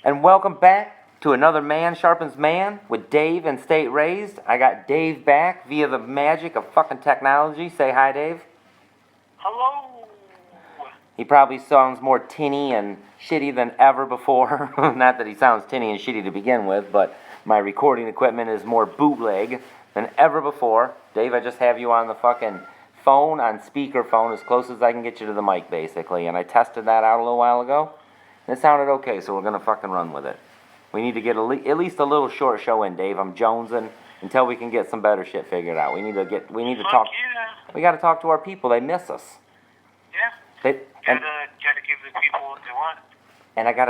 And welcome back to another Man Sharpens Man with Dave and Stateraised. I got Dave back via the magic of fucking technology. Say hi, Dave. Hello. He probably sounds more tinny and shitty than ever before. Not that he sounds tinny and shitty to begin with, but my recording equipment is more bootleg than ever before. Dave, I just have you on the fucking phone, on speakerphone, as close as I can get you to the mic, basically. And I tested that out a little while ago. It sounded okay, so we're going to fucking run with it. We need to get at least a little short show in, Dave. I'm jonesing until we can get some better shit figured out. We need to talk. Yeah. We got to talk to our people. They miss us. Yeah. Gotta give the people what they want. And I got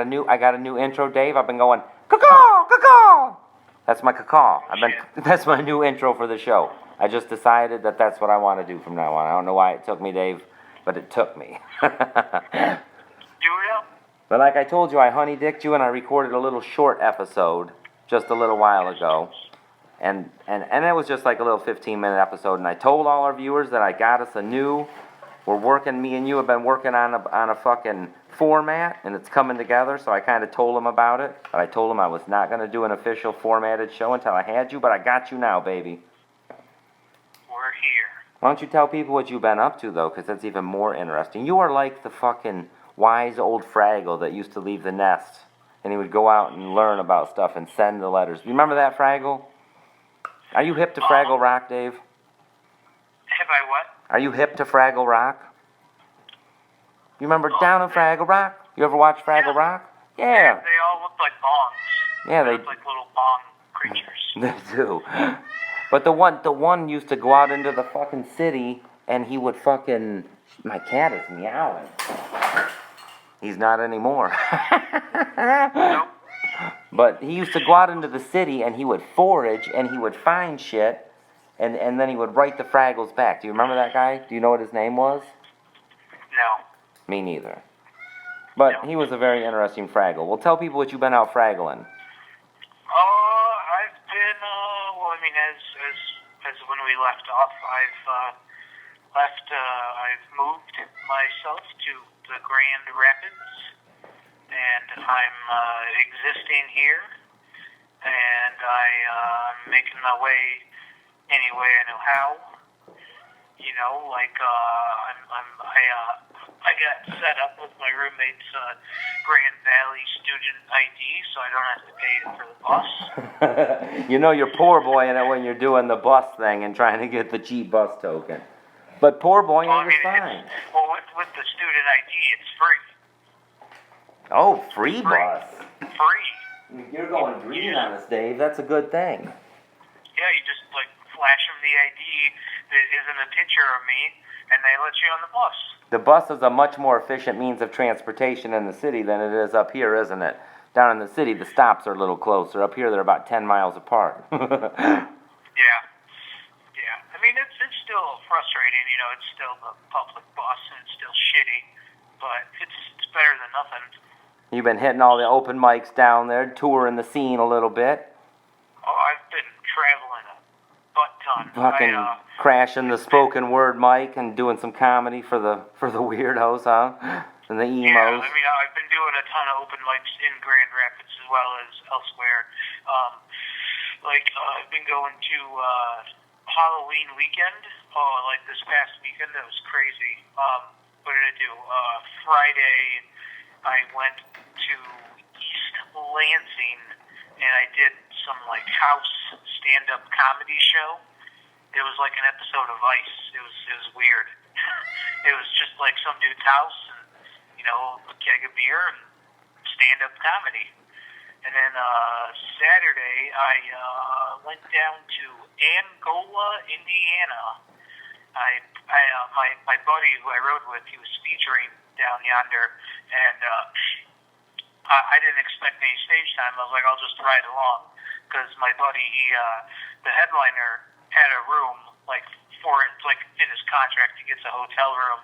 a new intro, Dave. I've been going caw caw. That's my caw. That's my new intro for the show. I just decided that that's what I want to do from now on. I don't know why it took me, Dave, but it took me. Do it up. But like I told you, I honey-dicked you and I recorded a little short episode just a little while ago. And it was just like a little 15-minute episode. And I told all our viewers that I got us me and you have been working on a fucking format, and it's coming together. So I kind of told them about it. But I told them I was not going to do an official formatted show until I had you. But I got you now, baby. We're here. Why don't you tell people what you've been up to, though? Because that's even more interesting. You are like the fucking wise old Fraggle that used to leave the nest, and he would go out and learn about stuff and send the letters. Do you remember that, Fraggle? Are you hip to Fraggle Rock, Dave? Have I what? Are you hip to Fraggle Rock? You remember Down in Fraggle Rock? You ever watch Fraggle Rock? Yeah. They all look like bongs. Yeah, they look like little bong creatures. They do. But the one used to go out into the fucking city, and he would fucking... My cat is meowing. He's not anymore. Nope. But he used to go out into the city and he would forage and he would find shit and then he would write the Fraggles back. Do you remember that guy? Do you know what his name was? No. Me neither. But he was a very interesting Fraggle. Well, tell people what you've been out fraggling. I've been, as when we left off, I've moved myself to the Grand Rapids, and I'm existing here, and I'm making my way any way I know how. You know, like I got set up with my roommate's Grand Valley student ID, so I don't have to pay for the bus. You know you're poor boying it when you're doing the bus thing and trying to get the cheap bus token. But poor boy, you're fine. With the student ID, it's free. Oh, free bus. Free. You're going green on us, Dave. That's a good thing. Yeah, you just flash them the ID that isn't a picture of me, and they let you on the bus. The bus is a much more efficient means of transportation in the city than it is up here, isn't it? Down in the city, the stops are a little closer. Up here, they're about 10 miles apart. Yeah. I mean, it's still frustrating, you know, it's still the public bus, and it's still shitty, but it's better than nothing. You've been hitting all the open mics down there, touring the scene a little bit. Oh, I've been traveling a butt ton. Fucking crashing the spoken word mic and doing some comedy for the weirdos, huh? And the emos. Yeah, I mean, I've been doing a ton of open mics in Grand Rapids as well as elsewhere. I've been going to Halloween weekend. Like this past weekend, that was crazy. What did I do? Friday, I went to East Lansing, and I did some house stand-up comedy show. It was like an episode of Vice. It was weird. It was just like some dude's house, and a keg of beer and stand-up comedy. And then Saturday, I went down to Angola, Indiana. My buddy who I rode with, he was featuring down yonder, and I didn't expect any stage time. I was like, I'll just ride along, because my buddy, the headliner, had a room in his contract. He gets a hotel room,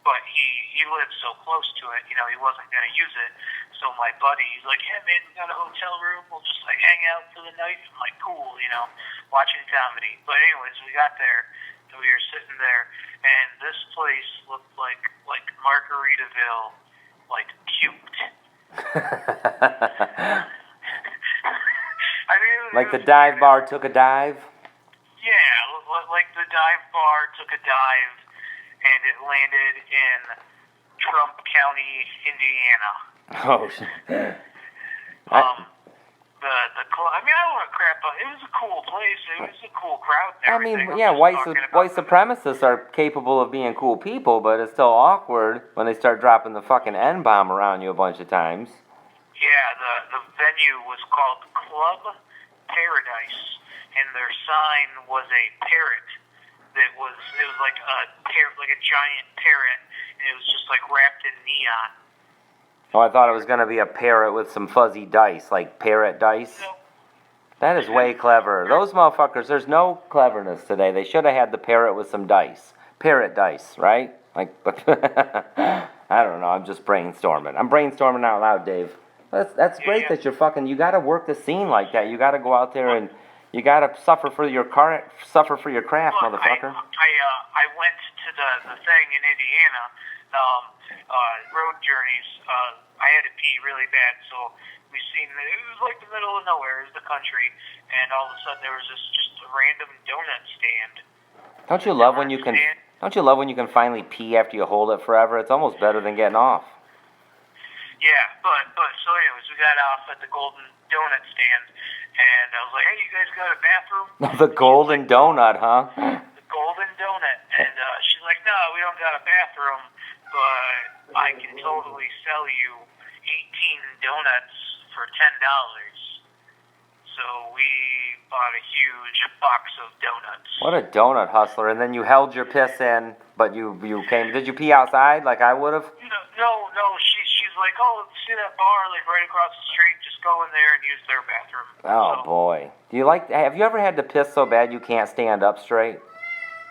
but he lives so close to it, he wasn't going to use it. So my buddy, he's like, yeah, man, we got a hotel room. We'll just hang out for the night. I'm like, cool, watching comedy. But anyways, we got there, and we were sitting there, and this place looked like Margaritaville, cubed. Like the dive bar took a dive? Yeah, like the dive bar took a dive, and it landed in Trump County, Indiana. Oh, shit. I don't want to crap, but it was a cool place. It was a cool crowd and everything. White supremacists are capable of being cool people, but it's still awkward when they start dropping the fucking N-bomb around you a bunch of times. Yeah, the venue was called Club Paradise, and their sign was a parrot. It was like a parrot, like a giant parrot, and it was just like wrapped in neon. Oh, I thought it was gonna be a parrot with some fuzzy dice, like parrot dice. No. That is way clever. Those motherfuckers, there's no cleverness today. They should have had the parrot with some dice. Parrot dice, right? Like, I don't know. I'm just brainstorming. I'm brainstorming out loud, Dave. That's great that you're fucking. You gotta work the scene like that. You gotta go out there and you gotta suffer for your craft, motherfucker. I went to the thing in Indiana, road journeys. I had to pee really bad, so we seen it was like the middle of nowhere, it was the country, and all of a sudden there was just a random donut stand. Don't you love when you can? Don't you love when you can finally pee after you hold it forever? It's almost better than getting off. Yeah, but so anyways, we got off at the Golden Donut stand, and I was like, "Hey, you guys got a bathroom?" The Golden Donut, huh? The Golden Donut, and she's like, "No, we don't got a bathroom, but I can totally sell you 18 donuts for $10." So we bought a huge box of donuts. What a donut hustler! And then you held your piss in, but you came. Did you pee outside like I would have? No. She's like, "Oh, see that bar like right across the street? Just go in there and use their bathroom." Oh boy, have you ever had to piss so bad you can't stand up straight?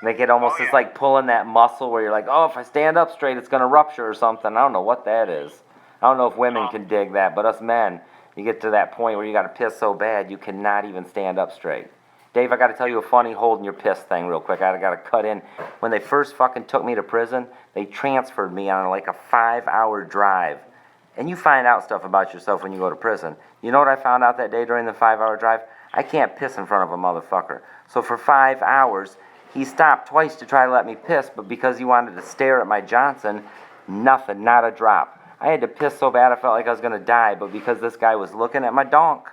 Like it almost is like pulling that muscle where you're like, oh, if I stand up straight, it's gonna rupture or something. I don't know what that is. I don't know if women can dig that, but us men, you get to that point where you gotta piss so bad you cannot even stand up straight. Dave, I gotta tell you a funny holding your piss thing real quick. I gotta cut in. When they first fucking took me to prison, they transferred me on like a 5-hour drive. And you find out stuff about yourself when you go to prison. You know what I found out that day during the 5-hour drive? I can't piss in front of a motherfucker. So for 5 hours, he stopped twice to try to let me piss, but because he wanted to stare at my Johnson, nothing, not a drop. I had to piss so bad I felt like I was going to die, but because this guy was looking at my donk,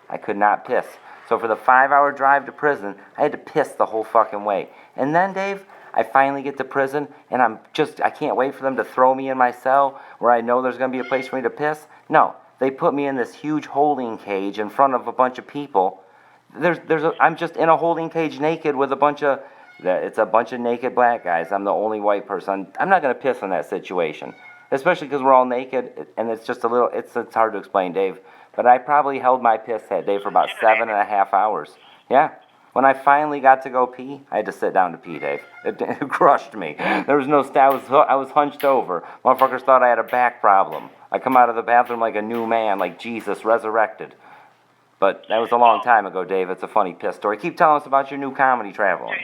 I could not piss. So for the 5-hour drive to prison, I had to piss the whole fucking way. And then, Dave, I finally get to prison, and I can't wait for them to throw me in my cell where I know there's going to be a place for me to piss. No, they put me in this huge holding cage in front of a bunch of people. I'm just in a holding cage naked with it's a bunch of naked black guys. I'm the only white person. I'm not going to piss in that situation, especially because we're all naked, and it's just it's hard to explain, Dave. But I probably held my piss that day for about 7.5 hours. Yeah. When I finally got to go pee, I had to sit down to pee, Dave. It crushed me. There was no I was hunched over. Motherfuckers thought I had a back problem. I come out of the bathroom like a new man, like Jesus resurrected. But that was a long time ago, Dave. It's a funny piss story. Keep telling us about your new comedy travel. Yeah.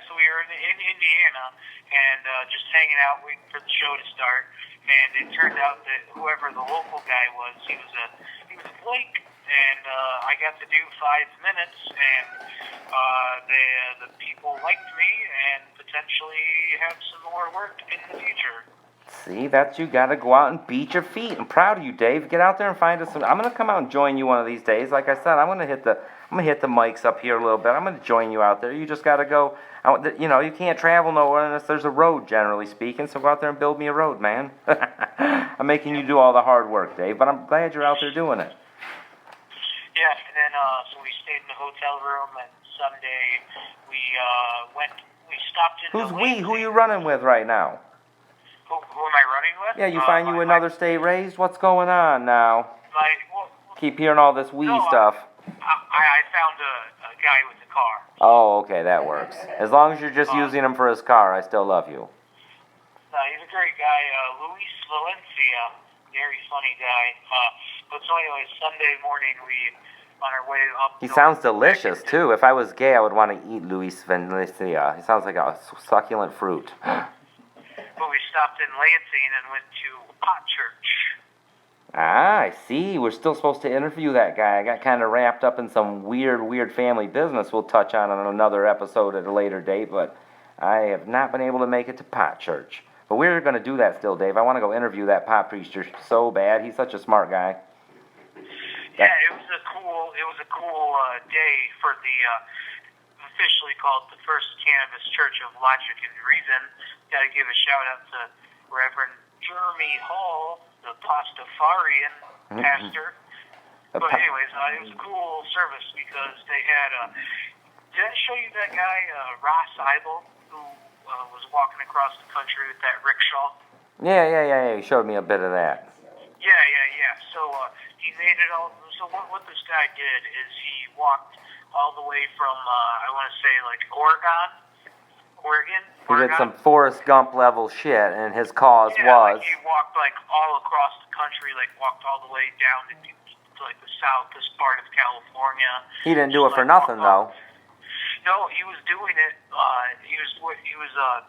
So we were in Indiana and just hanging out, waiting for the show to start. And it turned out that whoever the local guy was, he was a Blake. And I got to do 5 minutes, and the people liked me and potentially have some more work in the future. See, you gotta go out and beat your feet. I'm proud of you, Dave. Get out there and find us some. I'm gonna come out and join you one of these days. Like I said, I'm gonna hit the mics up here a little bit. I'm gonna join you out there. You just gotta go. You can't travel nowhere unless there's a road, generally speaking. So go out there and build me a road, man. I'm making you do all the hard work, Dave. But I'm glad you're out there doing it. Yeah, and then so we stayed in the hotel room, and Sunday we stopped in. Who's we? Who are you running with right now? Who am I running with? Yeah, you find you another state raised? What's going on now? Keep hearing all this stuff. I found a guy with a car. Oh, okay, that works. As long as you're just using him for his car, I still love you. No, he's a great guy, Luis Valencia. Very funny guy. But so anyway, Sunday morning on our way up. He sounds delicious too. If I was gay, I would want to eat Luis Valencia. He sounds like a succulent fruit. But we stopped in Lansing and went to Pot Church. Ah, I see. We're still supposed to interview that guy. I got kind of wrapped up in some weird family business we'll touch on another episode at a later date, but I have not been able to make it to Pot Church. But we're going to do that still, Dave. I want to go interview that pot preacher so bad. He's such a smart guy. Yeah, it was a cool day for the officially called the First Cannabis Church of Logic and Reason. Got to give a shout out to Reverend Jeremy Hall, the Pastafarian pastor. But anyways, it was a cool service because they had. Did I show you that guy Ross Eibel who was walking across the country with that rickshaw? Yeah. You showed me a bit of that. Yeah. So he made it all. So what this guy did is he walked all the way from I want to say like Oregon. He did some Forrest Gump level shit, and his cause was. Like he walked like all across the country, like walked all the way down to like the southest part of California. He didn't do it for nothing though. No, he was doing it. He was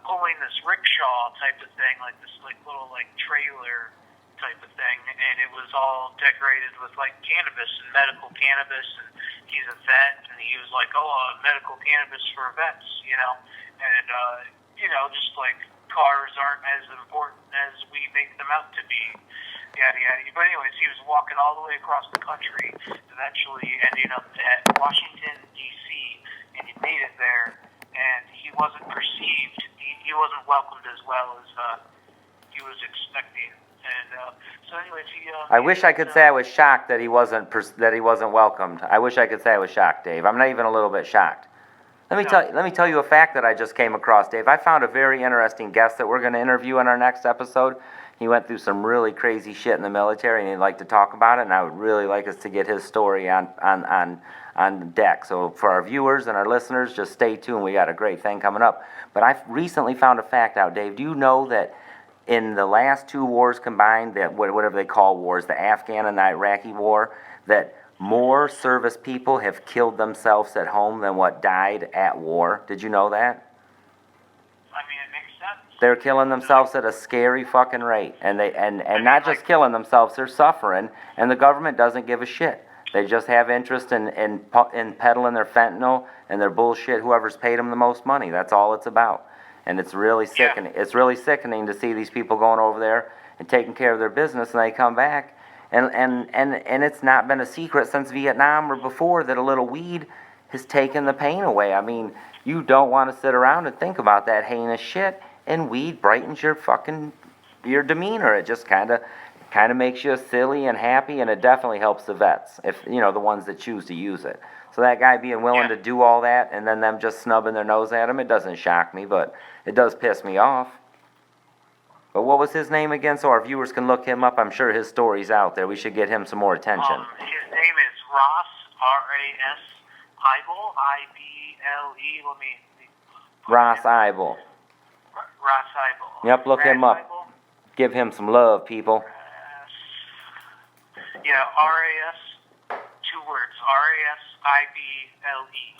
pulling this rickshaw type of thing, like this like little like trailer type of thing, and it was all decorated with like cannabis and medical cannabis. And he's a vet, and he was like, medical cannabis for vets, and just like cars aren't as important as we make them out to be. Yada yada. But anyways, he was walking all the way across the country, eventually ending up at Washington D.C. and he made it there, and he wasn't perceived. He wasn't welcomed as well as he was expecting. And so, anyways, I wish I could say I was shocked that he wasn't welcomed. I wish I could say I was shocked, Dave. I'm not even a little bit shocked. Let me tell you a fact that I just came across, Dave. I found a very interesting guest that we're going to interview in our next episode. He went through some really crazy shit in the military, and he'd like to talk about it. And I would really like us to get his story on deck. So for our viewers and our listeners, just stay tuned. We got a great thing coming up. But I recently found a fact out, Dave. Do you know that in the last two wars combined, that whatever they call wars, the Afghan and the Iraqi war, that more service people have killed themselves at home than what died at war? Did you know that? I mean, it makes sense. They're killing themselves at a scary fucking rate, and not just killing themselves, they're suffering, and the government doesn't give a shit. They just have interest in peddling their fentanyl and their bullshit. Whoever's paid them the most money, that's all it's about. And it's really sickening. Yeah. It's really sickening to see these people going over there and taking care of their business, and they come back, and it's not been a secret since Vietnam or before that a little weed has taken the pain away. I mean, you don't want to sit around and think about that heinous shit, and weed brightens your demeanor. It just kind of makes you silly and happy, and it definitely helps the vets, if the ones that choose to use it. So that guy being willing to do all that, and then them just snubbing their nose at him, it doesn't shock me, but it does piss me off. But what was his name again, so our viewers can look him up? I'm sure his story's out there. We should get him some more attention. His name is Ross, R-A-S, Eibel, I-B-L-E. Let me Ross Eibel. Ross Eibel. Yep, look him up. Eibel. Give him some love, people. Yeah, R-A-S, two words, R-A-S-I-B-L-E.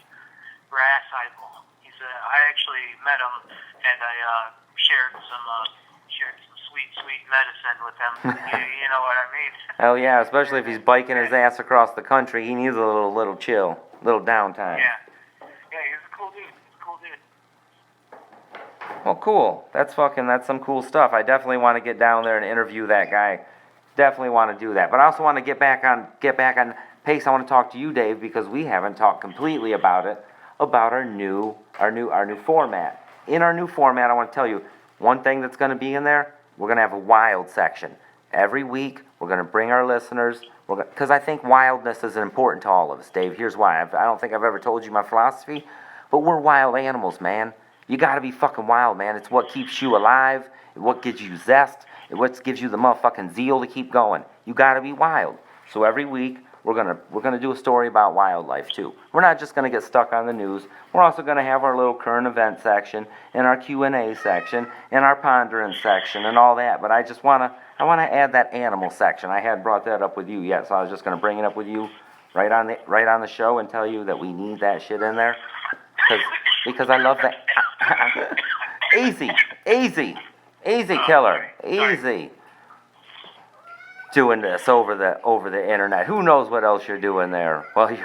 Ross Eibel. I actually met him, and I shared some sweet medicine with him. You know what I mean? Hell yeah, especially if he's biking his ass across the country. He needs a little chill, little downtime. Yeah, he's a cool dude. Well, cool. That's some cool stuff. I definitely want to get down there and interview that guy. Definitely want to do that. But I also want to get back on pace. I want to talk to you, Dave, because we haven't talked completely about our new format. In our new format, I want to tell you one thing that's going to be in there. We're going to have a wild section. Every week, we're going to bring our listeners, because I think wildness is important to all of us, Dave. Here's why. I don't think I've ever told you my philosophy, but we're wild animals, man. You got to be fucking wild, man. It's what keeps you alive. It's what gives you zest. It's what gives you the motherfucking zeal to keep going. You got to be wild. So every week, we're gonna do a story about wildlife too. We're not just gonna get stuck on the news. We're also gonna have our little current event section and our Q&A section and our pondering section and all that. But I wanna add that animal section. I hadn't brought that up with you yet, so I was just gonna bring it up with you right on the show and tell you that we need that shit in there because I love that. Easy, killer, easy. doing this over the internet. Who knows what else you're doing there? Well,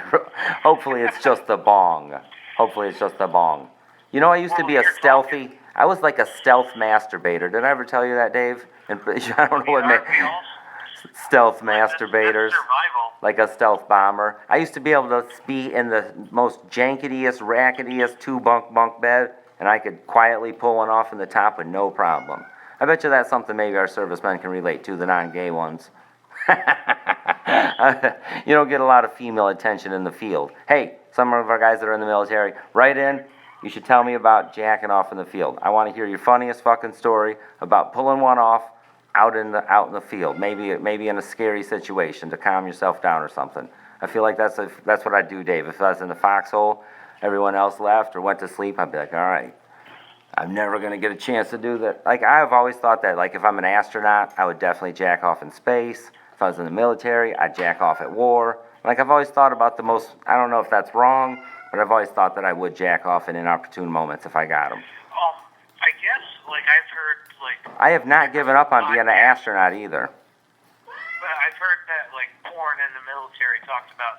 hopefully it's just the bong. Hopefully it's just the bong. You know, I used to be a stealthy. I was like a stealth masturbator. Did I ever tell you that, Dave? And I don't know what stealth masturbators. Like a stealth bomber. I used to be able to be in the most janketiest, racketiest two-bunk bed, and I could quietly pull one off in the top with no problem. I bet you that's something maybe our servicemen can relate to, the non-gay ones. You don't get a lot of female attention in the field. Hey, some of our guys that are in the military, write in. You should tell me about jacking off in the field. I want to hear your funniest fucking story about pulling one off out in the field. Maybe in a scary situation to calm yourself down or something. I feel like that's what I'd do, Dave. If I was in the foxhole, everyone else left or went to sleep, I'd be like, all right, I'm never going to get a chance to do that. Like, I've always thought that, like, if I'm an astronaut, I would definitely jack off in space. If I was in the military, I'd jack off at war. Like, I've always thought about the most, I don't know if that's wrong, but I've always thought that I would jack off in inopportune moments if I got them. I guess, like, I've heard, like... I have not given up on being an astronaut either. But I've heard that, like, porn in the military talked about,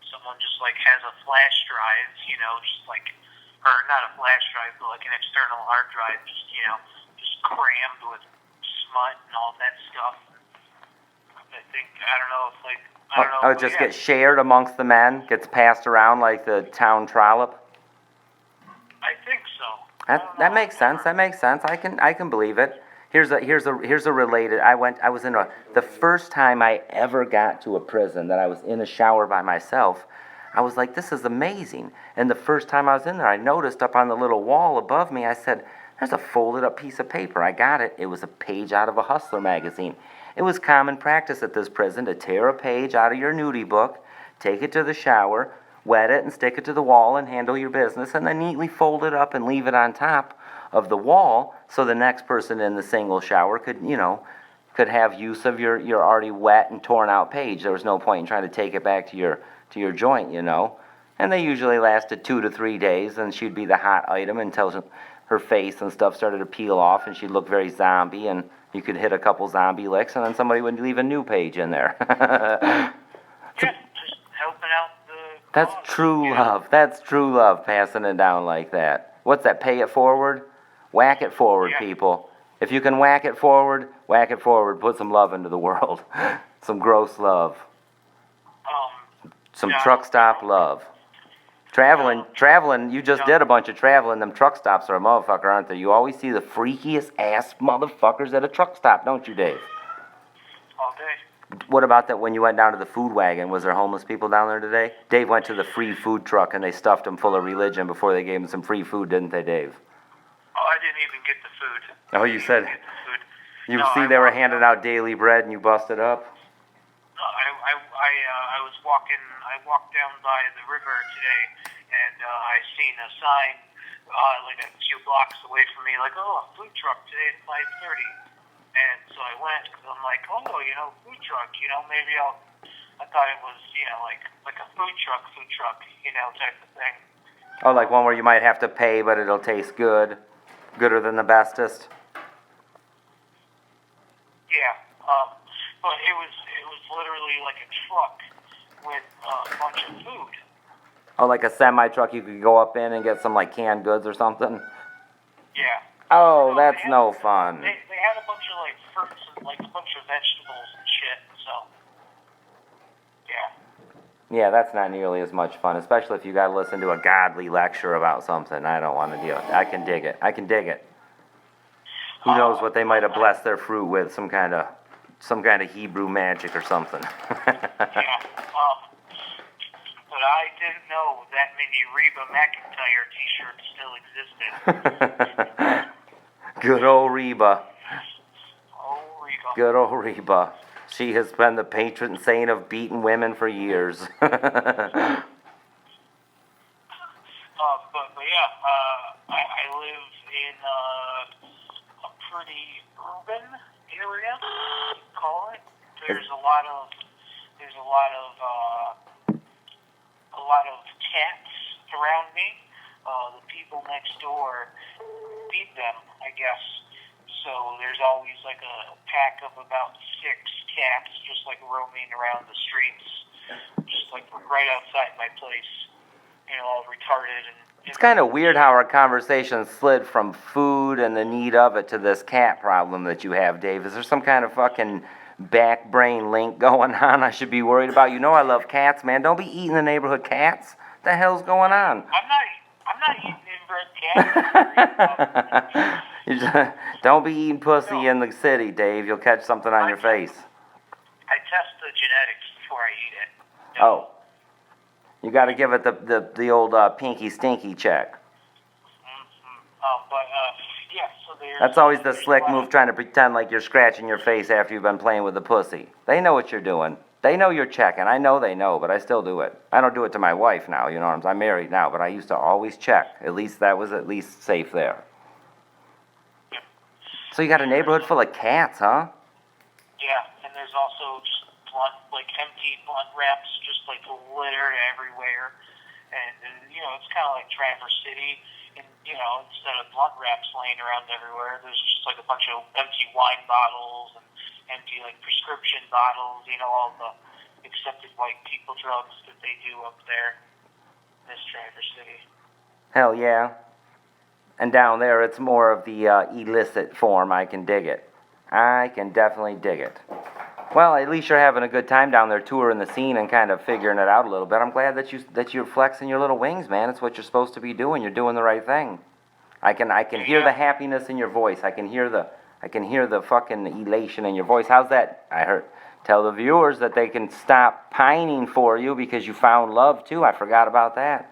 someone just, like, has a flash drive, you know, just, like... Or not a flash drive, but like an external hard drive, just crammed with smut and all that stuff. I don't know if like, I don't know. Oh, it just gets shared amongst the men, gets passed around like the town trollop. I think so. That makes sense. That makes sense. I can believe it. Here's a related. The first time I ever got to a prison that I was in a shower by myself. I was like, this is amazing. And the first time I was in there, I noticed up on the little wall above me, I said, there's a folded up piece of paper. I got it. It was a page out of a Hustler magazine. It was common practice at this prison to tear a page out of your nudie book, take it to the shower, wet it and stick it to the wall and handle your business, and then neatly fold it up and leave it on top of the wall so the next person in the single shower could have use of your already wet and torn out page. There was no point in trying to take it back to your joint, and they usually lasted 2 to 3 days, and she'd be the hot item until her face and stuff started to peel off, and she'd look very zombie, and you could hit a couple zombie licks, and then somebody would leave a new page in there. Yeah, just helping out the That's true love. That's true love, passing it down like that. What's that, pay it forward? Whack it forward, people. If you can whack it forward, put some love into the world. Some gross love. Some truck stop love. Traveling, you just did a bunch of traveling. Them truck stops are a motherfucker, aren't they? You always see the freakiest ass motherfuckers at a truck stop, don't you, Dave? All day. What about that when you went down to the food wagon? Was there homeless people down there today? Dave went to the free food truck and they stuffed them full of religion before they gave him some free food, didn't they, Dave? Oh, I didn't even get the food. Oh, you said... They were handing out daily bread and you busted up? I walked down by the river today, and I seen a sign like a few blocks away from me, like, oh, a food truck today at 5:30. And so I went, because I'm like, oh, food truck, maybe I thought it was, like a food truck, type of thing. Oh, like one where you might have to pay, but it'll taste good? Gooder than the bestest? Yeah, but it was literally like a truck with a bunch of food. Oh, like a semi-truck you could go up in and get some, like, canned goods or something? Yeah. Oh, that's no fun. They had a bunch of, like, fruits and, like, a bunch of vegetables and shit, so, yeah. Yeah, that's not nearly as much fun, especially if you got to listen to a godly lecture about something. I don't want to deal with it. I can dig it. Who knows what they might have blessed their fruit with, some kind of Hebrew magic or something. Yeah, but I didn't know that many Reba McEntire t-shirts still existed. Good old Reba. Oh, Reba. Good old Reba. She has been the patron saint of beating women for years. But yeah, I live in a pretty urban area, you call it. There's a lot of cats around me. The people next door feed them, I guess. So there's always like a pack of about 6 cats just like roaming around the streets, just like right outside my place, all retarded and. It's kind of weird how our conversation slid from food and the need of it to this cat problem that you have, Dave. Is there some kind of fucking back brain link going on I should be worried about? You know I love cats, man. Don't be eating the neighborhood cats. What the hell's going on? I'm not eating inbred cats. Don't be eating pussy in the city, Dave. You'll catch something on your face. I test the genetics before I eat it. Oh. You got to give it the old pinky stinky check. Yeah, so that's always the slick move, trying to pretend like you're scratching your face after you've been playing with the pussy. They know what you're doing. They know you're checking. I know they know, but I still do it. I don't do it to my wife now, you know what I'm saying? I'm married now, but I used to always check. At least that was at least safe there. So you got a neighborhood full of cats, huh? Yeah, and there's also just empty blunt wraps just littered everywhere. And it's kind of like Traverse City. And, instead of blunt wraps laying around everywhere, there's just a bunch of empty wine bottles and empty prescription bottles, all the accepted white people drugs that they do up there in this Traverse City. Hell yeah. And down there it's more of the illicit form. I can dig it. I can definitely dig it. Well, at least you're having a good time down there touring the scene and kind of figuring it out a little bit. I'm glad that you're flexing your little wings, man. It's what you're supposed to be doing. You're doing the right thing. I can hear the happiness in your voice. I can hear the fucking elation in your voice. How's that? Tell the viewers that they can stop pining for you because you found love too. I forgot about that.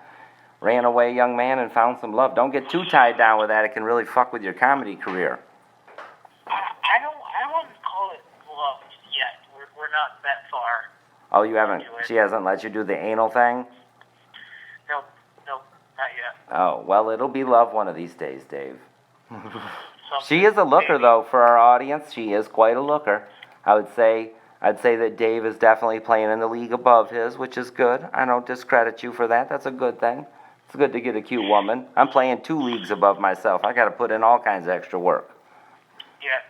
Ran away young man and found some love. Don't get too tied down with that. It can really fuck with your comedy career. I wouldn't call it love yet. We're not that far. Oh, you haven't? She hasn't let you do the anal thing? Nope, not yet. Oh, well, it'll be love one of these days, Dave. She is a looker, though, for our audience. She is quite a looker. I'd say that Dave is definitely playing in the league above his, which is good. I don't discredit you for that. That's a good thing. It's good to get a cute woman. I'm playing 2 leagues above myself. I got to put in all kinds of extra work. Yeah,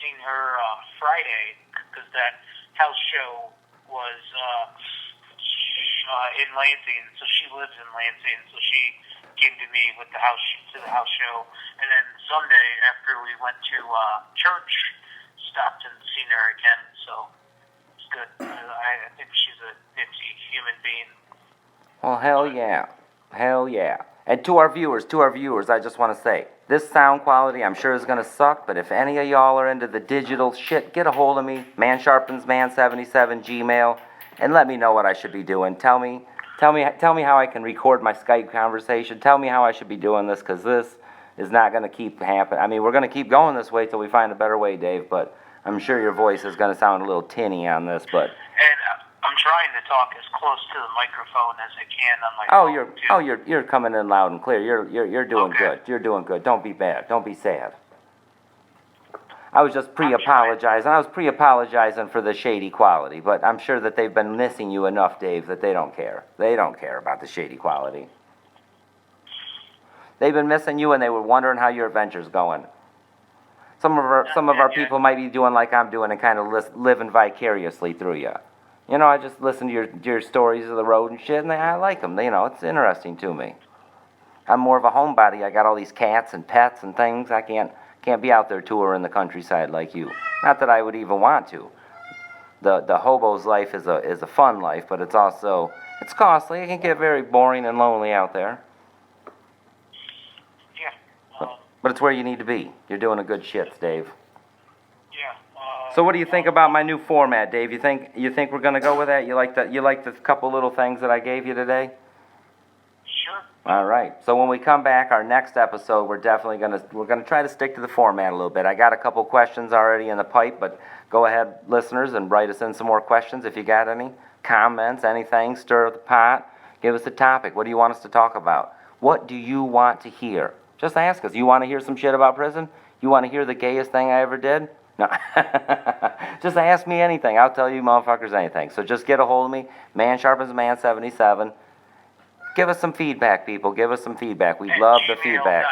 seen her Friday because that house show was in Lansing, so she lives in Lansing, so she came to me with the house show, and then Sunday after we went to church, stopped and seen her again. So it's good. I think she's a nifty human being. Well, hell yeah. And to our viewers, I just want to say, this sound quality I'm sure is going to suck, but if any of y'all are into the digital shit, get a hold of me, Sharpens Man77 Gmail, and let me know what I should be doing. Tell me how I can record my Skype conversation. Tell me how I should be doing this, because this is not going to keep happening. I mean, we're going to keep going this way till we find a better way, Dave, but I'm sure your voice is going to sound a little tinny on this, but... And I'm trying to talk as close to the microphone as I can on my phone, you're coming in loud and clear. You're doing okay. Good. You're doing good. Don't be bad. Don't be sad. I was just pre-apologizing. I was pre-apologizing for the shady quality, but I'm sure that they've been missing you enough, Dave, that they don't care. They don't care about the shady quality. They've been missing you, and they were wondering how your adventure's going. Some of our people might be doing like I'm doing and kind of living vicariously through you. I just listen to your stories of the road and shit, and I like them. It's interesting to me. I'm more of a homebody. I got all these cats and pets and things. I can't be out there touring the countryside like you. Not that I would even want to. The hobo's life is a fun life, but it's costly. It can get very boring and lonely out there. Yeah. But it's where you need to be. You're doing a good shit, Dave. Yeah. So what do you think about my new format, Dave? You think we're gonna go with that? You like the couple little things that I gave you today? Sure. All right. So when we come back, our next episode, we're gonna try to stick to the format a little bit. I got a couple questions already in the pipe, but go ahead, listeners, and write us in some more questions if you got any comments, anything. Stir up the pot. Give us a topic. What do you want us to talk about? What do you want to hear? Just ask us. You want to hear some shit about prison? You want to hear the gayest thing I ever did? No. Just ask me anything. I'll tell you motherfuckers anything. So just get a hold of me, Sharpens Man77. Give us some feedback, people. Give us some feedback. We love the feedback.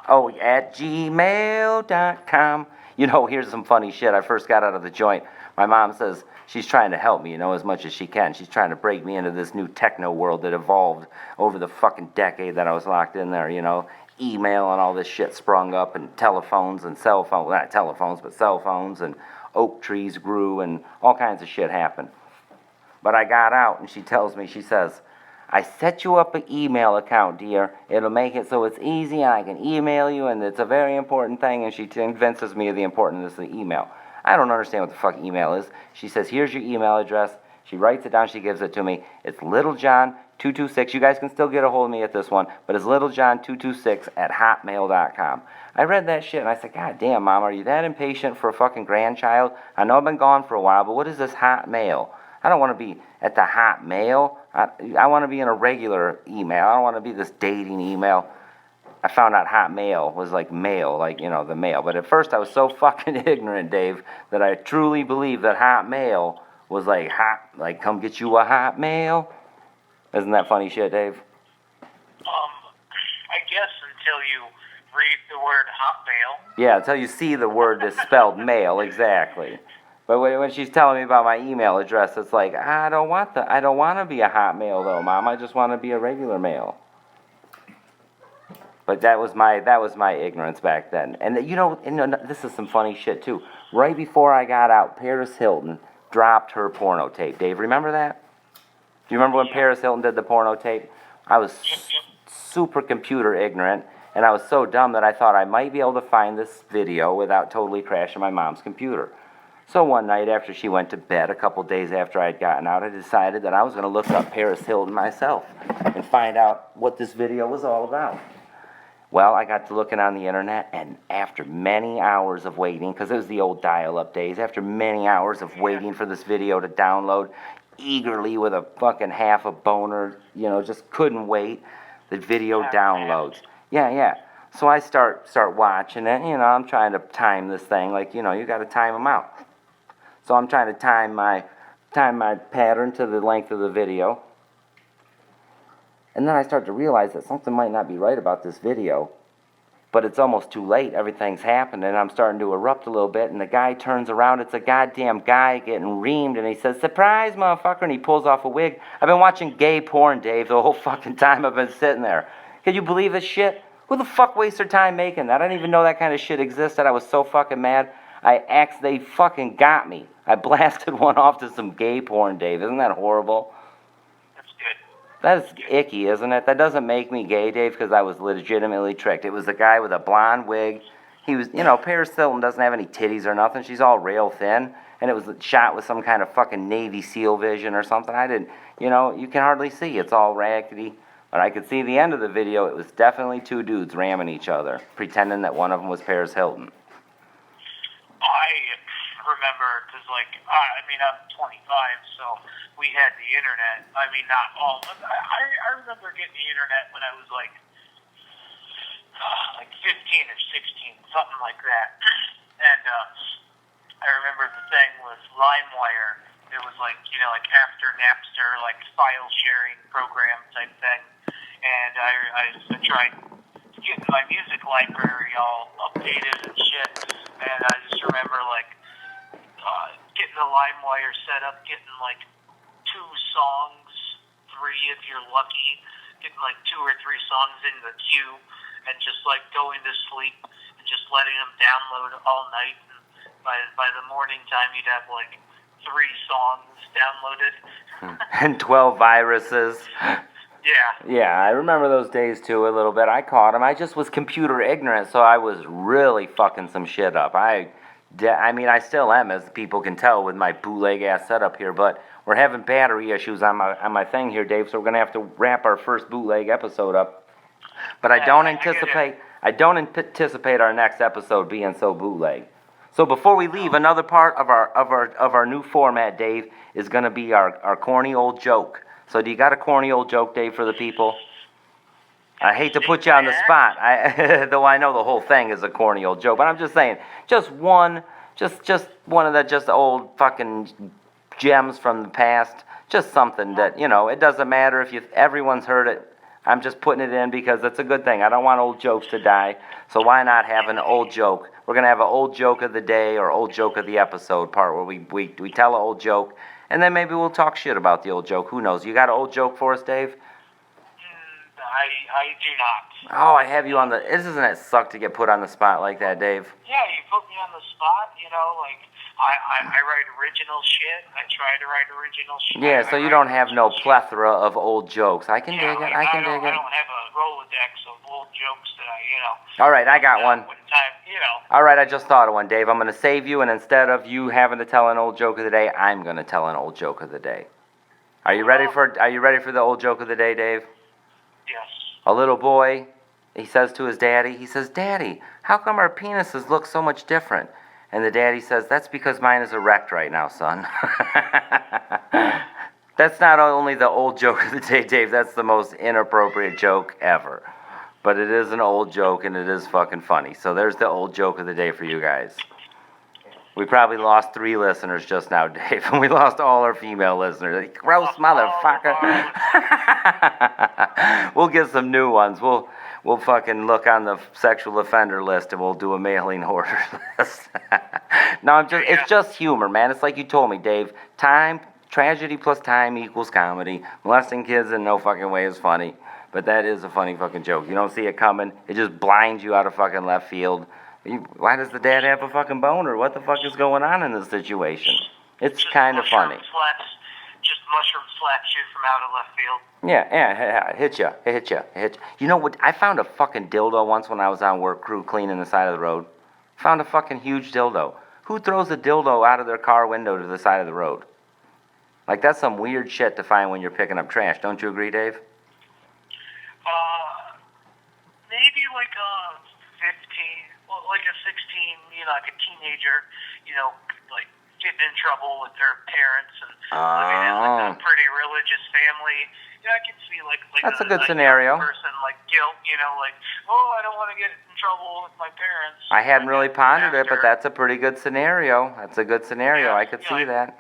Oh, at gmail.com. Here's some funny shit. I first got out of the joint. My mom says she's trying to help me, as much as she can. She's trying to break me into this new techno world that evolved over the fucking decade that I was locked in there, Email and all this shit sprung up, and telephones and cell phones, well, not telephones, but cell phones, and oak trees grew, and all kinds of shit happened. But I got out, and she tells me, she says, I set you up an email account, dear. It'll make it so it's easy, and I can email you, and it's a very important thing, and she convinces me of the importance of the email. I don't understand what the fuck email is. She says, here's your email address. She writes it down, she gives it to me. It's littlejohn226. You guys can still get a hold of me at this one, but it's littlejohn226@hotmail.com. I read that shit, and I said, God damn, Mom, are you that impatient for a fucking grandchild? I know I've been gone for a while, but what is this Hotmail? I don't want to be at the Hotmail. I want to be in a regular email. I don't want to be this dating email. I found out Hotmail was like mail, the mail. But at first I was so fucking ignorant, Dave, that I truly believed that Hotmail was like come get you a Hotmail. Isn't that funny shit, Dave? I guess until you read the word Hotmail. Yeah, until you see the word that's spelled mail, exactly. But when she's telling me about my email address, it's like, I don't want to be a Hotmail though, Mom. I just want to be a regular mail. But that was my ignorance back then. And this is some funny shit too. Right before I got out, Paris Hilton dropped her porno tape. Dave, remember that? Do you remember when Paris Hilton did the porno tape? I was super computer ignorant, and I was so dumb that I thought I might be able to find this video without totally crashing my mom's computer. So one night after she went to bed, a couple days after I had gotten out, I decided that I was going to look up Paris Hilton myself and find out what this video was all about. Well, I got to looking on the internet, and after many hours of waiting, because it was the old dial-up days, after many hours of waiting for this video to download, eagerly with a fucking half a boner, just couldn't wait, the video downloads. Yeah. So I start watching it, I'm trying to time this thing, you got to time them out. So I'm trying to time my pattern to the length of the video. And then I start to realize that something might not be right about this video. But it's almost too late. Everything's happened, and I'm starting to erupt a little bit. And the guy turns around. It's a goddamn guy getting reamed. And he says, surprise, motherfucker. And he pulls off a wig. I've been watching gay porn, Dave, the whole fucking time I've been sitting there. Can you believe this shit? Who the fuck wastes their time making that? I didn't even know that kind of shit existed. I was so fucking mad. They fucking got me. I blasted one off to some gay porn, Dave. Isn't that horrible? That's icky, isn't it? That doesn't make me gay, Dave, because I was legitimately tricked. It was a guy with a blonde wig. He was, Paris Hilton doesn't have any titties or nothing. She's all rail thin. And it was shot with some kind of fucking Navy SEAL vision or something. I didn't, you can hardly see. It's all raggedy. But I could see the end of the video. It was definitely two dudes ramming each other, pretending that one of them was Paris Hilton. I remember, because, I'm 25, so we had the internet. I mean, not all. I remember getting the internet when I was, 15 or 16, something like that. And I remember the thing was LimeWire. It was, after Napster, file sharing program type thing. And I tried getting my music library all updated and shit. And I just remember, getting the LimeWire set up, getting, 2 songs, 3 if you're lucky, getting, 2 or 3 songs in the queue, and just, going to sleep and just letting them download all night. And by the morning time, you'd have, 3 songs downloaded. And 12 viruses. Yeah, I remember those days, too, a little bit. I caught them. I just was computer ignorant, so I was really fucking some shit up. I still am, as people can tell with my bootleg-ass setup here, but we're having battery issues on my thing here, Dave, so we're going to have to wrap our first bootleg episode up. But I don't anticipate our next episode being so bootleg. So before we leave, another part of our new format, Dave, is going to be our corny old joke. So do you got a corny old joke, Dave, for the people? I hate to put you on the spot, though I know the whole thing is a corny old joke, but I'm just saying, just one of the old fucking gems from the past, just something that, it doesn't matter if everyone's heard it. I'm just putting it in because it's a good thing. I don't want old jokes to die, so why not have an old joke we're gonna have an old joke of the day or old joke of the episode part where we tell an old joke, and then maybe we'll talk shit about the old joke. Who knows? You got an old joke for us, Dave? I do not. Oh, I have you on the. Doesn't it suck to get put on the spot like that, Dave? Yeah, you put me on the spot. Like I write original shit. I try to write original shit. Yeah, so you don't have no plethora of old jokes. I can dig it. I can dig it. I don't have a Rolodex of old jokes that All right, I got one. Time, All right, I just thought of one, Dave. I'm gonna save you, and instead of you having to tell an old joke of the day, I'm gonna tell an old joke of the day. Are you ready for the old joke of the day, Dave? Yes. A little boy, he says to his daddy, he says, "Daddy, how come our penises look so much different?" And the daddy says, "That's because mine is erect right now, son." That's not only the old joke of the day, Dave, that's the most inappropriate joke ever. But it is an old joke, and it is fucking funny. So there's the old joke of the day for you guys. We probably lost 3 listeners just now, Dave, and we lost all our female listeners. Gross motherfucker. We'll get some new ones. We'll fucking look on the sexual offender list, and we'll do a mailing order list. No, it's just humor, man. It's like you told me, Dave. Tragedy plus time equals comedy. Molesting kids in no fucking way is funny. But that is a funny fucking joke. You don't see it coming. It just blinds you out of fucking left field. Why does the dad have a fucking boner? What the fuck is going on in this situation? It's kind of funny. Just mushroom slaps you from out of left field. Yeah, hit you. You know what? I found a fucking dildo once when I was on work crew cleaning the side of the road. Found a fucking huge dildo. Who throws a dildo out of their car window to the side of the road? Like, that's some weird shit to find when you're picking up trash. Don't you agree, Dave? Maybe like a 15, well, like a 16, like a teenager, like getting in trouble with their parents and living in like a pretty religious family. I can see like that's a good scenario. Person like guilt, like, oh, I don't want to get in trouble with my parents. I hadn't really pondered it, but that's a pretty good scenario. That's a good scenario. I could see that.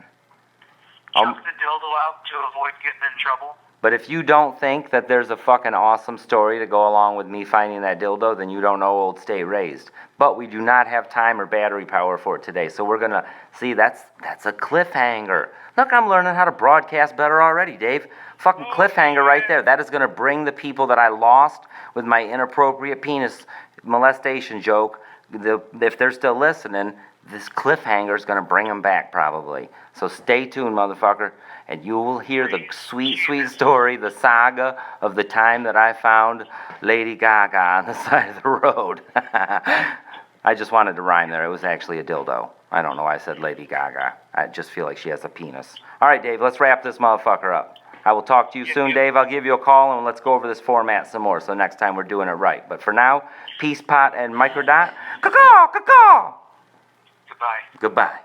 Chuck the dildo out to avoid getting in trouble. But if you don't think that there's a fucking awesome story to go along with me finding that dildo, then you don't know Old State Raised. But we do not have time or battery power for it today. So we're going to see, that's a cliffhanger. Look, I'm learning how to broadcast better already, Dave. Fucking cliffhanger right there. That is going to bring the people that I lost with my inappropriate penis molestation joke, if they're still listening, this cliffhanger is going to bring them back probably. So stay tuned, motherfucker, and you will hear the sweet, sweet story, the saga of the time that I found Lady Gaga on the side of the road. I just wanted to rhyme there. It was actually a dildo. I don't know why I said Lady Gaga. I just feel like she has a penis. All right, Dave, let's wrap this motherfucker up. I will talk to you soon, Dave. I'll give you a call, and let's go over this format some more, so next time we're doing it right. But for now, Peace, Pot, and Microdot. Caw-caw, caw-caw! Goodbye. Goodbye.